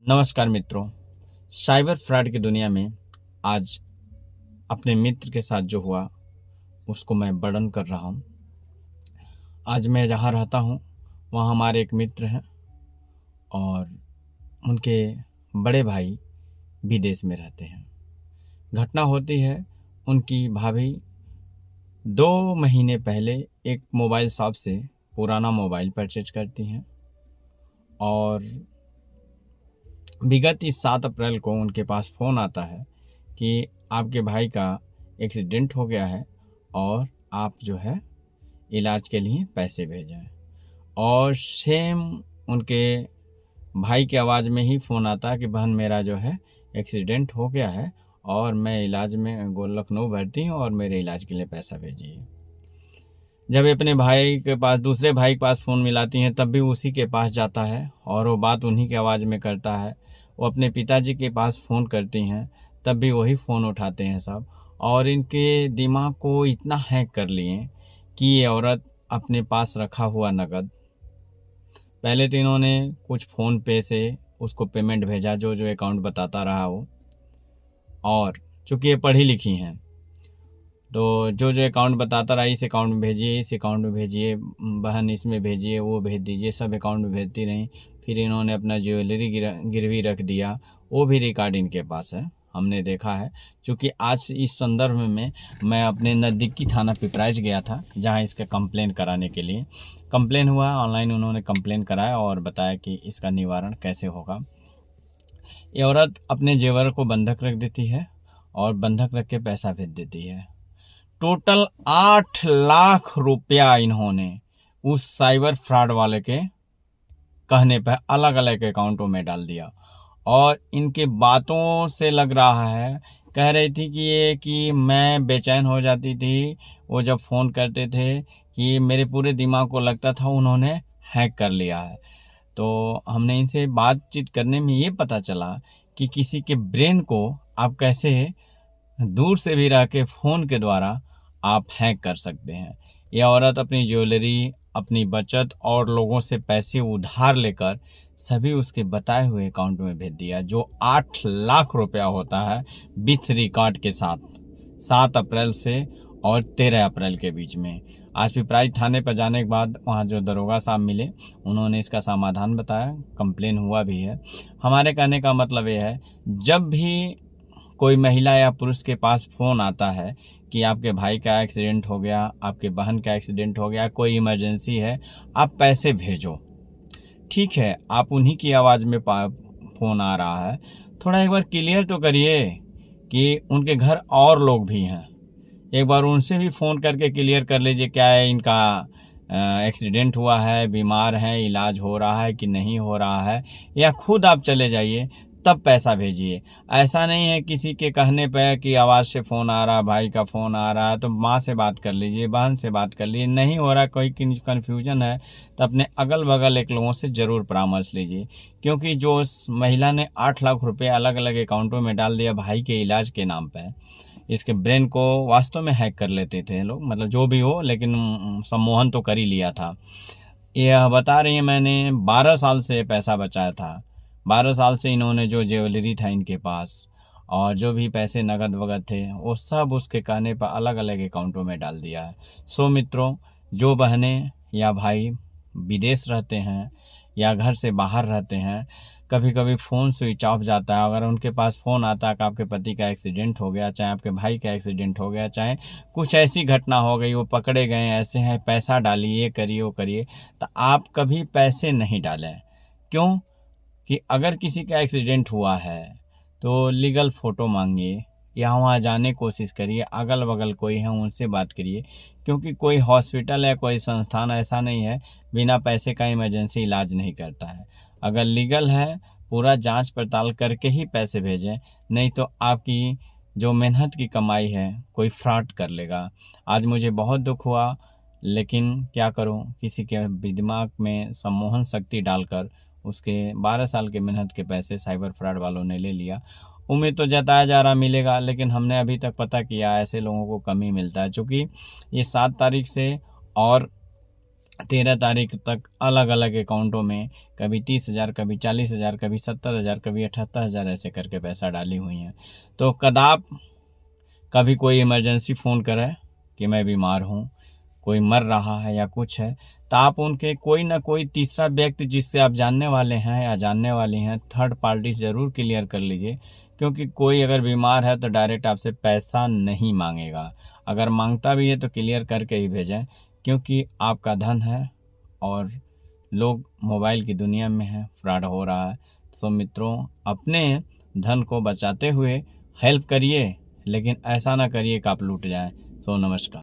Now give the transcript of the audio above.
नमस्कार मित्रों। Cyber fraud की दुनिया में आज अपने मित्र के साथ जो हुआ उसको मैं वर्णन कर रहा हूँ। आज मैं जहाँ रहता हूँ वहाँ हमारे एक मित्र हैं और उनके बड़े भाई विदेश में रहते हैं। घटना होती है, उनकी भाभी 2 महीने पहले एक मोबाइल शॉप से पुराना मोबाइल परचेज करती हैं और विगत इस 7 अप्रैल को उनके पास फ़ोन आता है कि आपके भाई का एक्सीडेंट हो गया है और आप जो है इलाज के लिए पैसे भेजें। और सेम उनके भाई की आवाज़ में ही फ़ोन आता है कि बहन मेरा जो है एक्सीडेंट हो गया है और मैं इलाज में लखनऊ भर्ती हूँ और मेरे इलाज के लिए पैसा भेजिए। जब अपने भाई के पास दूसरे भाई के पास फ़ोन मिलाती हैं तब भी उसी के पास जाता है और वो बात उन्हीं की आवाज़ में करता है। वो अपने पिताजी के पास फ़ोन करती हैं तब भी वही फ़ोन उठाते हैं सब। और इनके दिमाग को इतना हैक कर लिए कि ये औरत अपने पास रखा हुआ नगद, पहले तो इन्होंने कुछ फ़ोन पे से उसको पेमेंट भेजा जो जो अकाउंट बताता रहा वो। और चूँकि ये पढ़ी लिखी हैं तो जो जो अकाउंट बताता रहा इस अकाउंट में भेजिए, इस अकाउंट में भेजिए, बहन इसमें भेजिए, वो भेज दीजिए, सब अकाउंट में भेजती रहीं। फिर इन्होंने अपना ज्वेलरी गिरवी रख दिया, वो भी रिकॉर्ड इनके पास है, हमने देखा है। क्योंकि आज इस संदर्भ में मैं अपने नज़दीकी थाना पिपराइच गया था जहां इसका कंप्लेन कराने के लिए। कंप्लेन हुआ ऑनलाइन, उन्होंने कंप्लेन कराया और बताया कि इसका निवारण कैसे होगा। ये औरत अपने जेवर को बंधक रख देती है और बंधक रख के पैसा भेज देती है। टोटल 8 लाख रुपया इन्होंने उस साइबर फ्रॉड वाले के कहने पर अलग अलग अकाउंटों में डाल दिया। और इनके बातों से लग रहा है, कह रही थी कि मैं बेचैन हो जाती थी वो जब फ़ोन करते थे कि मेरे पूरे दिमाग को लगता था उन्होंने हैक कर लिया है। तो हमने इनसे बातचीत करने में ये पता चला कि किसी के ब्रेन को आप कैसे दूर से भी रह के फ़ोन के द्वारा आप हैक कर सकते हैं। यह औरत अपनी ज्वेलरी, अपनी बचत और लोगों से पैसे उधार लेकर सभी उसके बताए हुए अकाउंट में भेज दिया, जो 8 लाख रुपया होता है विथ रिकॉर्ड के साथ, 7 अप्रैल से और 13 अप्रैल के बीच में। आज पिपराइच थाने पर जाने के बाद वहाँ जो दरोगा साहब मिले उन्होंने इसका समाधान बताया, कंप्लेन हुआ भी है। हमारे कहने का मतलब ये है, जब भी कोई महिला या पुरुष के पास फ़ोन आता है कि आपके भाई का एक्सीडेंट हो गया, आपके बहन का एक्सीडेंट हो गया, कोई इमरजेंसी है, आप पैसे भेजो, ठीक है, आप उन्हीं की आवाज़ में फ़ोन आ रहा है, थोड़ा एक बार क्लियर तो करिए कि उनके घर और लोग भी हैं। एक बार उनसे भी फ़ोन करके क्लियर कर लीजिए क्या है, इनका एक्सीडेंट हुआ है, बीमार हैं, इलाज हो रहा है कि नहीं हो रहा है, या खुद आप चले जाइए तब पैसा भेजिए। ऐसा नहीं है किसी के कहने पे कि आवाज़ से फ़ोन आ रहा, भाई का फ़ोन आ रहा है तो माँ से बात कर लीजिए, बहन से बात कर लीजिए, नहीं हो रहा, कोई कन्फ्यूजन है तो अपने अगल बगल एक लोगों से ज़रूर परामर्श लीजिए। क्योंकि जो उस महिला ने 8 लाख रुपये अलग अलग अकाउंटों में डाल दिया भाई के इलाज के नाम पर, इसके ब्रेन को वास्तव में हैक कर लेते थे लोग, मतलब जो भी हो, लेकिन सम्मोहन तो कर ही लिया था। यह बता रही है मैंने 12 साल से पैसा बचाया था, 12 साल से इन्होंने जो ज्वेलरी था इनके पास और जो भी पैसे नगद वगद थे वो सब उसके कहने पर अलग अलग अकाउंटों में डाल दिया है। सो मित्रों, जो बहनें या भाई विदेश रहते हैं या घर से बाहर रहते हैं, कभी कभी फ़ोन स्विच ऑफ जाता है, अगर उनके पास फ़ोन आता है कि आपके पति का एक्सीडेंट हो गया, चाहे आपके भाई का एक्सीडेंट हो गया, चाहे कुछ ऐसी घटना हो गई, वो पकड़े गए ऐसे हैं, पैसा डालिए, ये करिए वो करिए, तो आप कभी पैसे नहीं डालें। क्यों? कि अगर किसी का एक्सीडेंट हुआ है तो लीगल फ़ोटो मांगिए या वहाँ जाने की कोशिश करिए, अगल बगल कोई है उनसे बात करिए। क्योंकि कोई हॉस्पिटल या कोई संस्थान ऐसा नहीं है बिना पैसे का इमरजेंसी इलाज नहीं करता है। अगर लीगल है पूरा जांच पड़ताल करके ही पैसे भेजें, नहीं तो आपकी जो मेहनत की कमाई है कोई फ्रॉड कर लेगा। आज मुझे बहुत दुख हुआ, लेकिन क्या करूं, किसी के दिमाग में सम्मोहन शक्ति डालकर उसके 12 साल के मेहनत के पैसे साइबर फ्रॉड वालों ने ले लिया। उम्मीद तो जताया जा रहा मिलेगा, लेकिन हमने अभी तक पता किया ऐसे लोगों को कम ही मिलता है। चूँकि ये 7 तारीख से और 13 तारीख तक अलग अलग अकाउंटों में कभी 30,000, कभी 40,000, कभी 70,000, कभी 78,000 ऐसे करके पैसा डाली हुई हैं। तो कदाप कभी कोई इमरजेंसी फ़ोन करे कि मैं बीमार हूँ, कोई मर रहा है या कुछ है, तो आप उनके कोई ना कोई तीसरा व्यक्ति जिससे आप जानने वाले हैं या जानने वाली हैं, थर्ड पार्टी ज़रूर क्लियर कर लीजिए। क्योंकि कोई अगर बीमार है तो डायरेक्ट आपसे पैसा नहीं मांगेगा, अगर मांगता भी है तो क्लियर करके ही भेजें, क्योंकि आपका धन है और लोग मोबाइल की दुनिया में हैं, फ्रॉड हो रहा है। सो मित्रों, अपने धन को बचाते हुए हेल्प करिए, लेकिन ऐसा ना करिए कि आप लूट जाएं। सो नमस्कार।